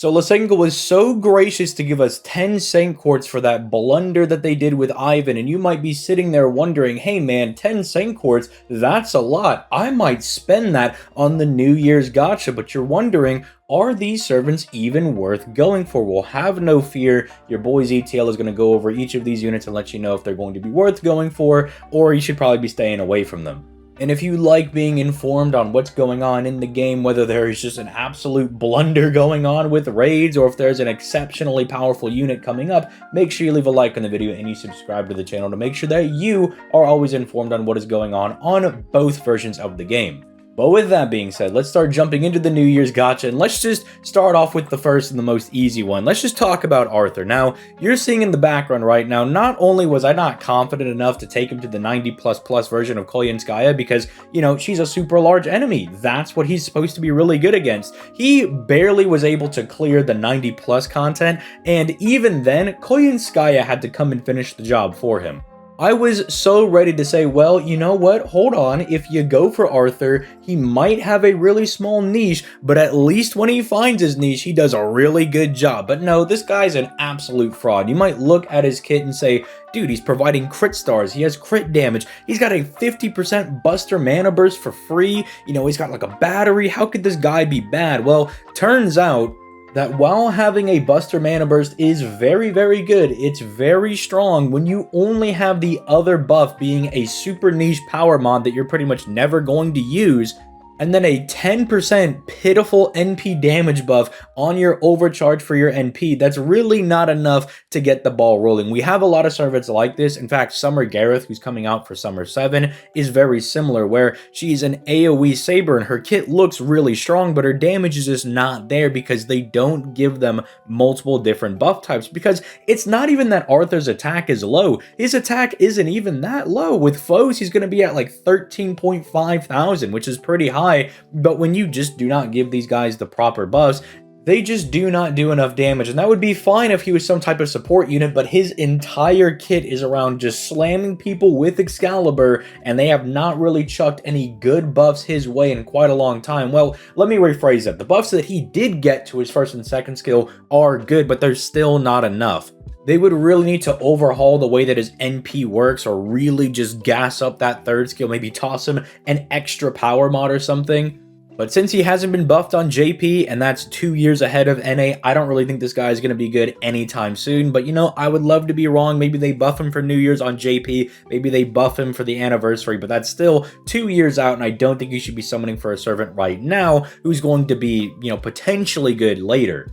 So Lysenko was so gracious to give us 10 Saint Quartz for that blunder that they did with Ivan, and you might be sitting there wondering, hey man, 10 Saint Quartz, that's a lot. I might spend that on the New Year's gacha, but you're wondering, are these servants even worth going for? Well, have no fear. Your boy's ETL is going to go over each of these units and let you know if they're going to be worth going for, or you should probably be staying away from them. And if you like being informed on what's going on in the game, whether there is just an absolute blunder going on with raids, or if there's an exceptionally powerful unit coming up, make sure you leave a like on the video and you subscribe to the channel to make sure that you are always informed on what is going on both versions of the game. But with that being said, let's start jumping into the New Year's gacha, and let's just start off with the first and the most easy one. Let's just talk about Arthur. Now, you're seeing in the background right now, not only was I not confident enough to take him to the 90++ version of Koyenskaya because, you know, she's a super large enemy. That's what he's supposed to be really good against. He barely was able to clear the 90+ content, and even then, Koyenskaya had to come and finish the job for him. I was so ready to say, well, you know what, hold on, if you go for Arthur, he might have a really small niche, but at least when he finds his niche, he does a really good job. But no, this guy's an absolute fraud. You might look at his kit and say, dude, he's providing crit stars, he has crit damage, he's got a 50% buster mana burst for free, you know, he's got like a battery, how could this guy be bad? Well, turns out that while having a buster mana burst is very, very good, it's very strong when you only have the other buff being a super niche power mod that you're pretty much never going to use, and then a 10% pitiful NP damage buff on your overcharge for your NP. That's really not enough to get the ball rolling. We have a lot of servants like this. In fact, Summer Gareth, who's coming out for Summer 7, is very similar, where she's an AoE Saber and her kit looks really strong, but her damage is just not there because they don't give them multiple different buff types, because it's not even that Arthur's attack is low. His attack isn't even that low. With foes, he's going to be at like 13.5 thousand, which is pretty high. But when you just do not give these guys the proper buffs, they just do not do enough damage. And that would be fine if he was some type of support unit, but his entire kit is around just slamming people with Excalibur, and they have not really chucked any good buffs his way in quite a long time. Well, let me rephrase that. The buffs that he did get to his first and second skill are good, but they're still not enough. They would really need to overhaul the way that his NP works, or really just gas up that third skill, maybe toss him an extra power mod or something. But since he hasn't been buffed on JP, and that's 2 years ahead of NA, I don't really think this guy is going to be good anytime soon. But you know, I would love to be wrong. Maybe they buff him for New Year's on JP, maybe they buff him for the anniversary, but that's still 2 years out, and I don't think you should be summoning for a servant right now who's going to be, you know, potentially good later.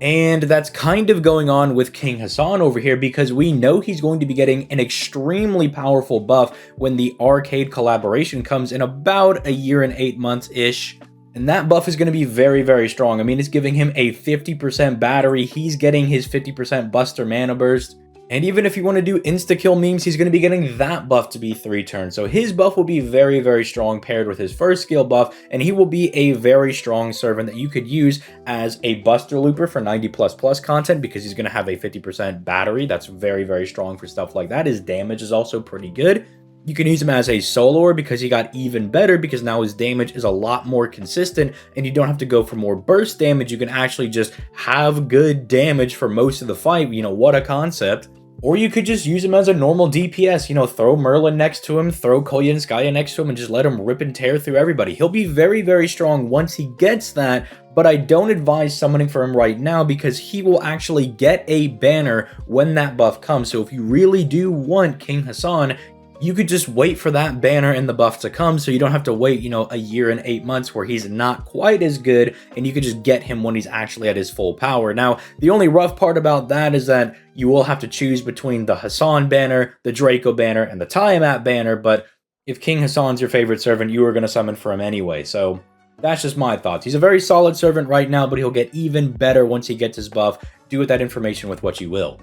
And that's kind of going on with King Hassan over here, because we know he's going to be getting an extremely powerful buff when the Arcade collaboration comes in about 1 year and 8 months-ish. And that buff is going to be very, very strong. I mean, it's giving him a 50% battery. He's getting his 50% buster mana burst. And even if you want to do insta-kill memes, he's going to be getting that buff to be 3 turns. So his buff will be very, very strong paired with his first skill buff, and he will be a very strong servant that you could use as a buster looper for 90++ content, because he's going to have a 50% battery. That's very, very strong for stuff like that. His damage is also pretty good. You can use him as a soloer because he got even better, because now his damage is a lot more consistent and you don't have to go for more burst damage. You can actually just have good damage for most of the fight. You know, what a concept. Or you could just use him as a normal DPS, you know, throw Merlin next to him, throw Koyenskaya next to him, and just let him rip and tear through everybody. He'll be very, very strong once he gets that, but I don't advise summoning for him right now because he will actually get a banner when that buff comes. So if you really do want King Hassan, you could just wait for that banner and the buff to come, so you don't have to wait, you know, 1 year and 8 months where he's not quite as good, and you could just get him when he's actually at his full power. Now, the only rough part about that is that you will have to choose between the Hassan banner, the Draco banner, and the Tiamat banner, but if King Hassan's your favorite servant, you are going to summon for him anyway, so that's just my thoughts. He's a very solid servant right now, but he'll get even better once he gets his buff. Do with that information with what you will.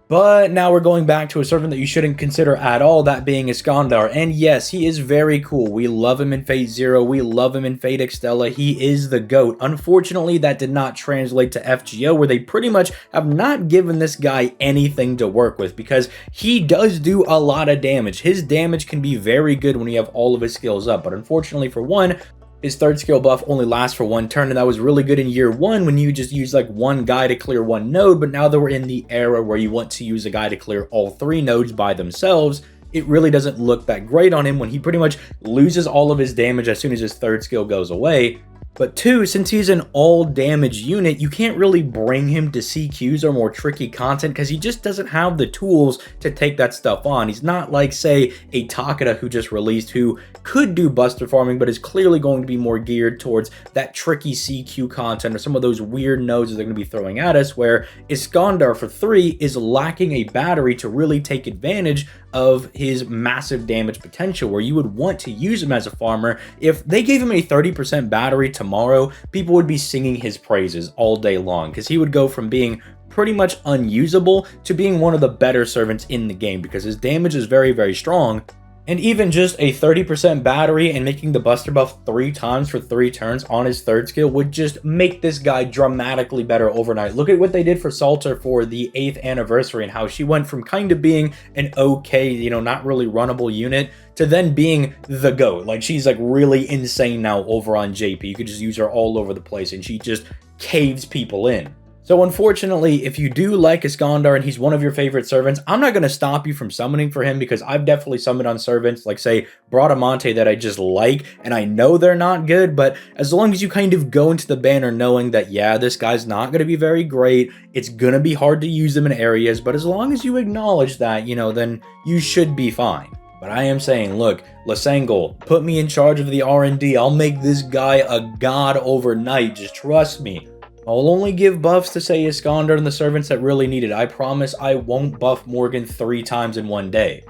But now we're going back to a servant that you shouldn't consider at all, that being Iskandar. And yes, he is very cool. We love him in Fate Zero. We love him in Fate Extella. He is the GOAT. Unfortunately, that did not translate to FGO, where they pretty much have not given this guy anything to work with, because he does do a lot of damage. His damage can be very good when you have all of his skills up. But unfortunately, for one, His third skill buff only lasts for 1 turn, and that was really good in year 1 when you just use like one guy to clear one node, but now that we're in the era where you want to use a guy to clear all 3 nodes by themselves, it really doesn't look that great on him when he pretty much loses all of his damage as soon as his third skill goes away. But 2, since he's an all damage unit, you can't really bring him to CQs or more tricky content because he just doesn't have the tools to take that stuff on. He's not like, say, a Takeda who just released, who could do buster farming, but is clearly going to be more geared towards that tricky CQ content or some of those weird nodes that they're going to be throwing at us, where Iskandar for 3 is lacking a battery to really take advantage of his massive damage potential, where you would want to use him as a farmer. If they gave him a 30% battery tomorrow, people would be singing his praises all day long, because he would go from being pretty much unusable to being one of the better servants in the game, because his damage is very, very strong. And even just a 30% battery and making the buster buff 3 times for 3 turns on his third skill would just make this guy dramatically better overnight. Look at what they did for Salter for the 8th anniversary and how she went from kind of being an okay, you know, not really runnable unit to then being the GOAT. Like, she's like really insane now over on JP. You could just use her all over the place and she just caves people in. So unfortunately, if you do like Iskandar and he's one of your favorite servants, I'm not going to stop you from summoning for him, because I've definitely summoned on servants like, say, Bradamante that I just like, and I know they're not good, but as long as you kind of go into the banner knowing that, yeah, this guy's not going to be very great, it's going to be hard to use them in areas, but as long as you acknowledge that, you know, then you should be fine. But I am saying, look, Lasangol, put me in charge of the R&D. I'll make this guy a god overnight. Just trust me. I'll only give buffs to, say, Iskandar and the servants that really need it. I promise I won't buff Morgan 3 times in one day.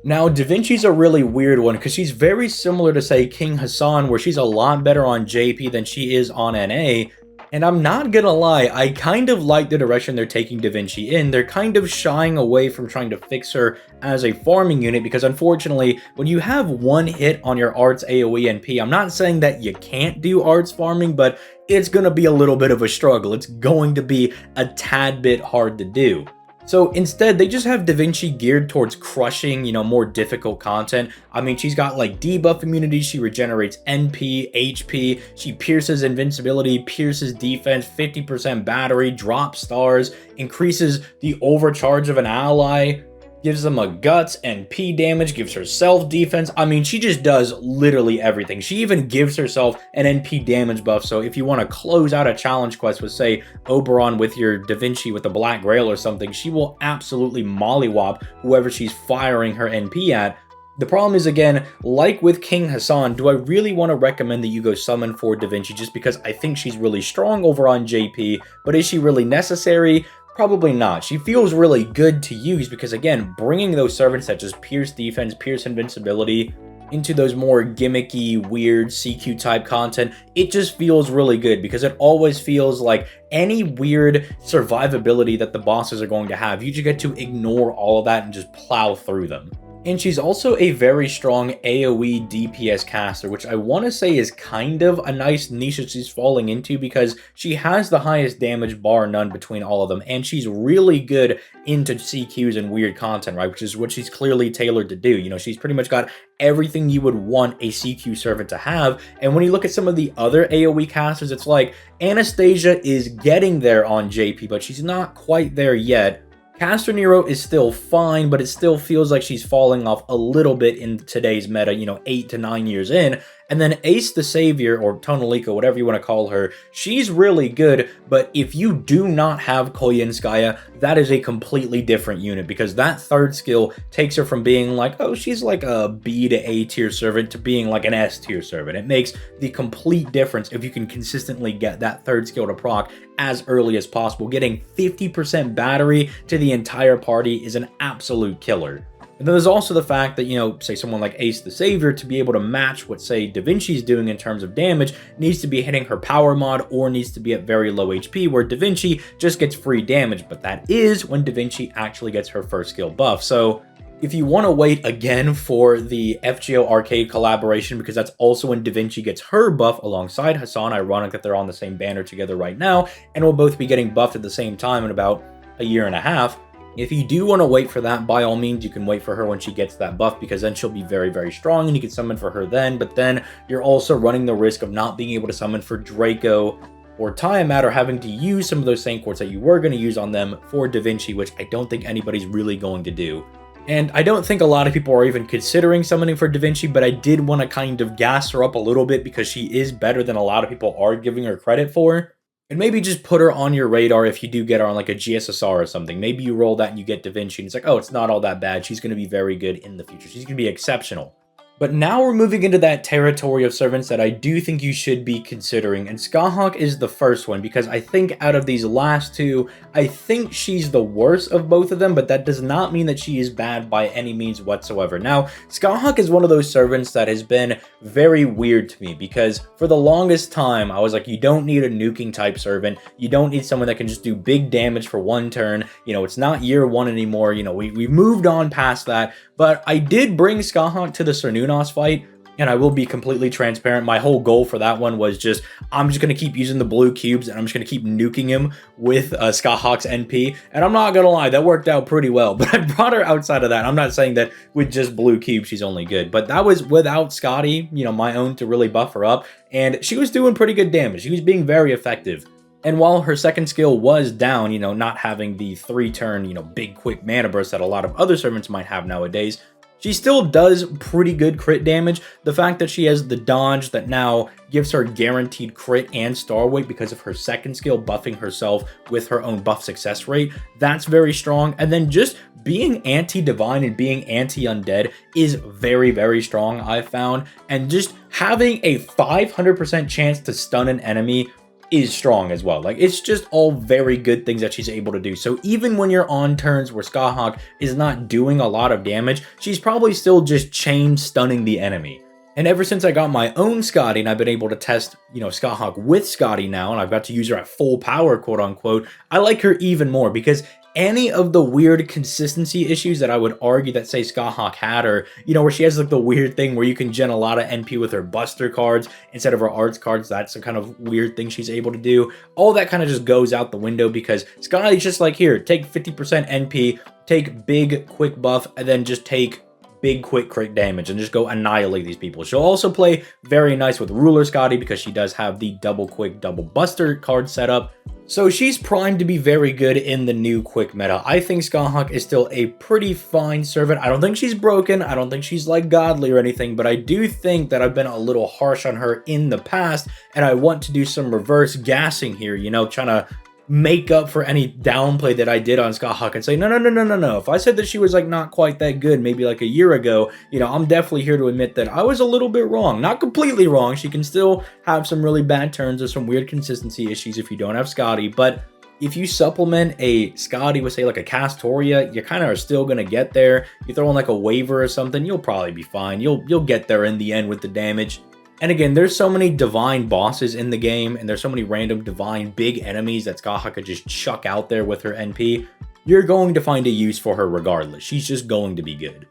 Now, Da Vinci's a really weird one because she's very similar to, say, King Hassan, where she's a lot better on JP than she is on NA. And I'm not gonna lie, I kind of like the direction they're taking Da Vinci in. They're kind of shying away from trying to fix her as a farming unit, because unfortunately, when you have one hit on your arts AoE NP, I'm not saying that you can't do arts farming, but it's gonna be a little bit of a struggle. It's going to be a tad bit hard to do. So instead, they just have Da Vinci geared towards crushing, you know, more difficult content. I mean, she's got like debuff immunity, she regenerates NP, HP, she pierces invincibility, pierces defense, 50% battery, drops stars, increases the overcharge of an ally, gives them a guts and P damage, gives herself defense. I mean, she just does literally everything. She even gives herself an NP damage buff. So if you want to close out a challenge quest with, say, Oberon with your Da Vinci with the Black Grail or something, she will absolutely mollywop whoever she's firing her NP at. The problem is, again, like with King Hassan, do I really want to recommend that you go summon for Da Vinci just because I think she's really strong over on JP, but is she really necessary? Probably not. She feels really good to use because, again, bringing those servants that just pierce defense, pierce invincibility into those more gimmicky, weird CQ type content, it just feels really good because it always feels like any weird survivability that the bosses are going to have, you just get to ignore all of that and just plow through them. And she's also a very strong AoE DPS caster, which I want to say is kind of a nice niche that she's falling into because she has the highest damage bar none between all of them, and she's really good into CQs and weird content, right? Which is what she's clearly tailored to do. You know, she's pretty much got everything you would want a CQ servant to have. And when you look at some of the other AoE casters, it's like Anastasia is getting there on JP, but she's not quite there yet. Caster Nero is still fine, but it still feels like she's falling off a little bit in today's meta, you know, 8 to 9 years in. And then Ace the Savior, or Tonalika, whatever you want to call her, she's really good, but if you do not have Koyenskaya, that is a completely different unit, because that third skill takes her from being like, oh, she's like a B to A tier servant to being like an S tier servant. It makes the complete difference if you can consistently get that third skill to proc as early as possible. Getting 50% battery to the entire party is an absolute killer. And then there's also the fact that, you know, say someone like Ace the Savior, to be able to match what, say, Da Vinci's doing in terms of damage, needs to be hitting her power mod or needs to be at very low HP, where Da Vinci just gets free damage. But that is when Da Vinci actually gets her first skill buff. So if you want to wait again for the FGO Arcade collaboration, because that's also when Da Vinci gets her buff alongside Hassan, ironic that they're on the same banner together right now, and will both be getting buffed at the same time in about a year and a half, If you do want to wait for that, by all means, you can wait for her when she gets that buff, because then she'll be very, very strong and you can summon for her then. But then you're also running the risk of not being able to summon for Draco or Tiamat, or having to use some of those Saint Quartz that you were going to use on them for Da Vinci, which I don't think anybody's really going to do. And I don't think a lot of people are even considering summoning for Da Vinci, but I did want to kind of gas her up a little bit because she is better than a lot of people are giving her credit for. And maybe just put her on your radar if you do get her on like a GSSR or something. Maybe you roll that and you get Da Vinci and it's like, oh, it's not all that bad. She's going to be very good in the future. She's going to be exceptional. But now we're moving into that territory of servants that I do think you should be considering, and Skyhawk is the first one, because I think out of these last two, I think she's the worst of both of them, but that does not mean that she is bad by any means whatsoever. Now, Skyhawk is one of those servants that has been very weird to me, because for the longest time, I was like, you don't need a nuking type servant, you don't need someone that can just do big damage for one turn, you know, it's not year one anymore, you know, we moved on past that. But I did bring Skyhawk to the Cernunos fight, and I will be completely transparent. My whole goal for that one was just, I'm just going to keep using the blue cubes, and I'm just going to keep nuking him with Skyhawk's NP. And I'm not going to lie, that worked out pretty well. But I brought her outside of that. I'm not saying that with just blue cubes she's only good. But that was without Scotty, you know, my own, to really buff her up. And she was doing pretty good damage. She was being very effective. And while her second skill was down, you know, not having the 3-turn, you know, big quick mana burst that a lot of other servants might have nowadays, she still does pretty good crit damage. The fact that she has the dodge that now gives her guaranteed crit and star weight because of her second skill buffing herself with her own buff success rate, that's very strong. And then just being anti-divine and being anti-undead is very, very strong, I've found. And just having a 500% chance to stun an enemy is strong as well. Like, it's just all very good things that she's able to do. So even when you're on turns where Skyhawk is not doing a lot of damage, she's probably still just chain stunning the enemy. And ever since I got my own Scotty and I've been able to test, you know, Skyhawk with Scotty now, and I've got to use her at full power, quote unquote, I like her even more, because any of the weird consistency issues that I would argue that, say, Skyhawk had, or, you know, where she has like the weird thing where you can gen a lot of NP with her Buster cards instead of her arts cards, that's the kind of weird thing she's able to do. All that kind of just goes out the window, because Scotty's just like, here, take 50% NP, take big quick buff, and then just take big quick crit damage and just go annihilate these people. She'll also play very nice with Ruler Scotty because she does have the double quick, double buster card setup. So she's primed to be very good in the new quick meta. I think Skyhawk is still a pretty fine servant. I don't think she's broken. I don't think she's like godly or anything, but I do think that I've been a little harsh on her in the past, and I want to do some reverse gassing here, you know, trying to make up for any downplay that I did on Skyhawk and say, no. If I said that she was like not quite that good, maybe like a year ago, you know, I'm definitely here to admit that I was a little bit wrong. Not completely wrong. She can still have some really bad turns or some weird consistency issues if you don't have Scotty, but if you supplement a Scotty with, say, like a Castoria, you kind of are still going to get there. You throw in like a waiver or something, you'll probably be fine. You'll get there in the end with the damage. And again, there's so many divine bosses in the game, and there's so many random divine big enemies that Skyhawk could just chuck out there with her NP. You're going to find a use for her regardless. She's just going to be good.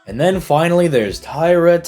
And then finally, there's Tyra.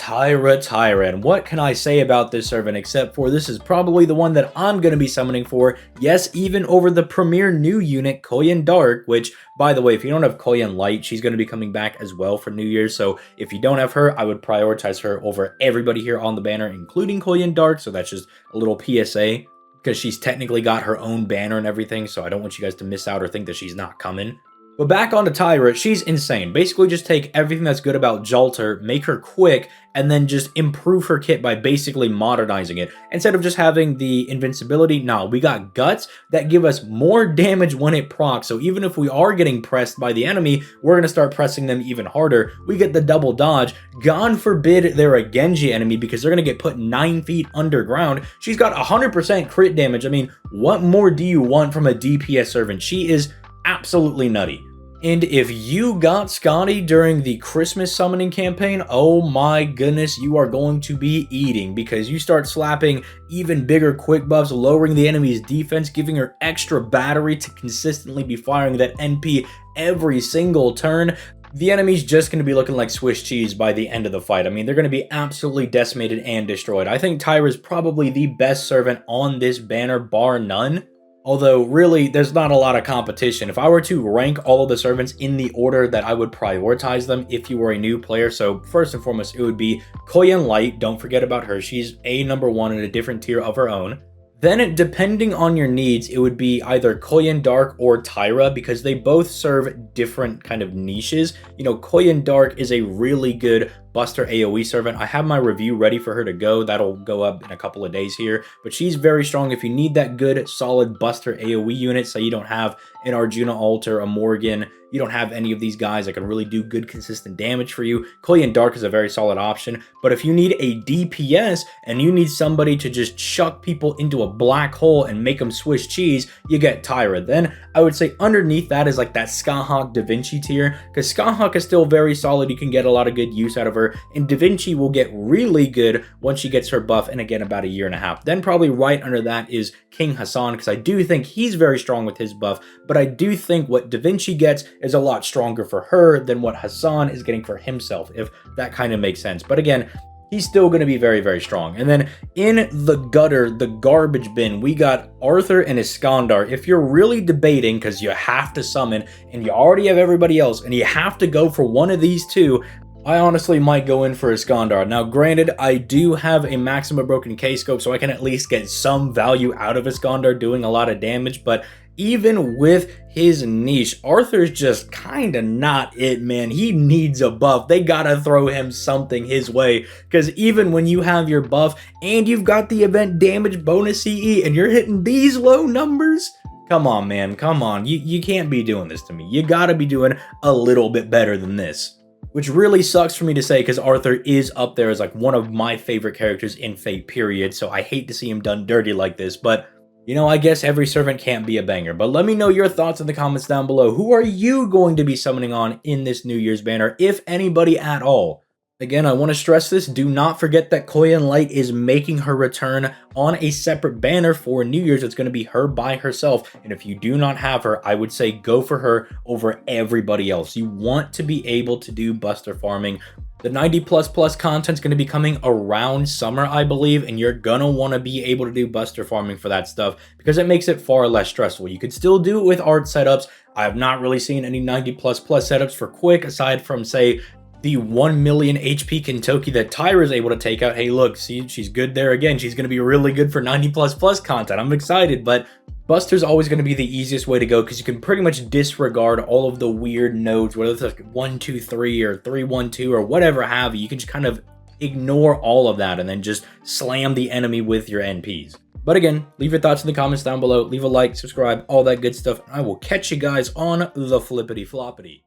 And what can I say about this servant except for this is probably the one that I'm going to be summoning for. Yes, even over the premier new unit, Koyan Dark, which, by the way, if you don't have Koyan Light, she's going to be coming back as well for New Year's. So if you don't have her, I would prioritize her over everybody here on the banner, including Koyan Dark. So that's just a little PSA, because she's technically got her own banner and everything. So I don't want you guys to miss out or think that she's not coming. But back onto Tyra, she's insane. Basically just take everything that's good about Jalter, make her quick, and then just improve her kit by basically modernizing it. Instead of just having the invincibility, no, we got guts that give us more damage when it procs. So even if we are getting pressed by the enemy, we're going to start pressing them even harder. We get the double dodge. God forbid they're a Genji enemy, because they're going to get put 9 feet underground. She's got 100% crit damage. I mean, what more do you want from a DPS servant? She is absolutely nutty. And if you got Scotty during the Christmas summoning campaign, oh my goodness, you are going to be eating, because you start slapping even bigger quick buffs, lowering the enemy's defense, giving her extra battery to consistently be firing that NP every single turn. The enemy's just going to be looking like Swiss cheese by the end of the fight. I mean, they're going to be absolutely decimated and destroyed. I think Tyra's probably the best servant on this banner, bar none. Although, really, there's not a lot of competition. If I were to rank all of the servants in the order that I would prioritize them if you were a new player, so first and foremost, it would be Koyan Light. Don't forget about her. She's a number one in a different tier of her own. Then, depending on your needs, it would be either Koyan Dark or Tyra, because they both serve different kind of niches. You know, Koyan Dark is a really good Buster AoE servant. I have my review ready for her to go. That'll go up in a couple of days here. But she's very strong if you need that good, solid Buster AoE unit, so you don't have an Arjuna Alter, a Morgan, you don't have any of these guys that can really do good, consistent damage for you. Koyan Dark is a very solid option. But if you need a DPS and you need somebody to just chuck people into a black hole and make them Swiss cheese, you get Tyra. Then I would say underneath that is like that Skyhawk Da Vinci tier, because Skyhawk is still very solid. You can get a lot of good use out of her, and Da Vinci will get really good once she gets her buff in, again, about a year and a half. Then probably right under that is King Hassan, because I do think he's very strong with his buff, but I do think what Da Vinci gets is a lot stronger for her than what Hassan is getting for himself, if that kind of makes sense. But again, he's still going to be very, very strong. And then in the gutter, the garbage bin, we got Arthur and Iskandar. If you're really debating, because you have to summon, and you already have everybody else, and you have to go for one of these two, I honestly might go in for Iskandar. Now, granted, I do have a Maxima Broken K-Scope, so I can at least get some value out of Iskandar doing a lot of damage, but even with his niche, Arthur's just kinda not it, man. He needs a buff. They gotta throw him something his way, because even when you have your buff and you've got the event damage bonus CE and you're hitting these low numbers, come on, man, come on. You can't be doing this to me. You gotta be doing a little bit better than this. Which really sucks for me to say, because Arthur is up there as like one of my favorite characters in Fate, period. So I hate to see him done dirty like this, but you know, I guess every servant can't be a banger. But let me know your thoughts in the comments down below. Who are you going to be summoning on in this New Year's banner, if anybody at all? Again, I want to stress this. Do not forget that Koyan Light is making her return on a separate banner for New Year's. It's going to be her by herself. And if you do not have her, I would say go for her over everybody else. You want to be able to do Buster farming. The 90++ content is going to be coming around summer, I believe, and you're going to want to be able to do Buster farming for that stuff because it makes it far less stressful. You could still do it with art setups. I have not really seen any 90++ setups for quick, aside from, say, the 1 million HP Kentucky that Tyra is able to take out. Hey, look, see, she's good there again. She's going to be really good for 90++ content. I'm excited, but Buster's always going to be the easiest way to go because you can pretty much disregard all of the weird nodes, whether it's like 1, 2, 3 or 3, 1, 2 or whatever have you. You can just kind of ignore all of that and then just slam the enemy with your NPs. But again, leave your thoughts in the comments down below. Leave a like, subscribe, all that good stuff. I will catch you guys on the flippity floppity.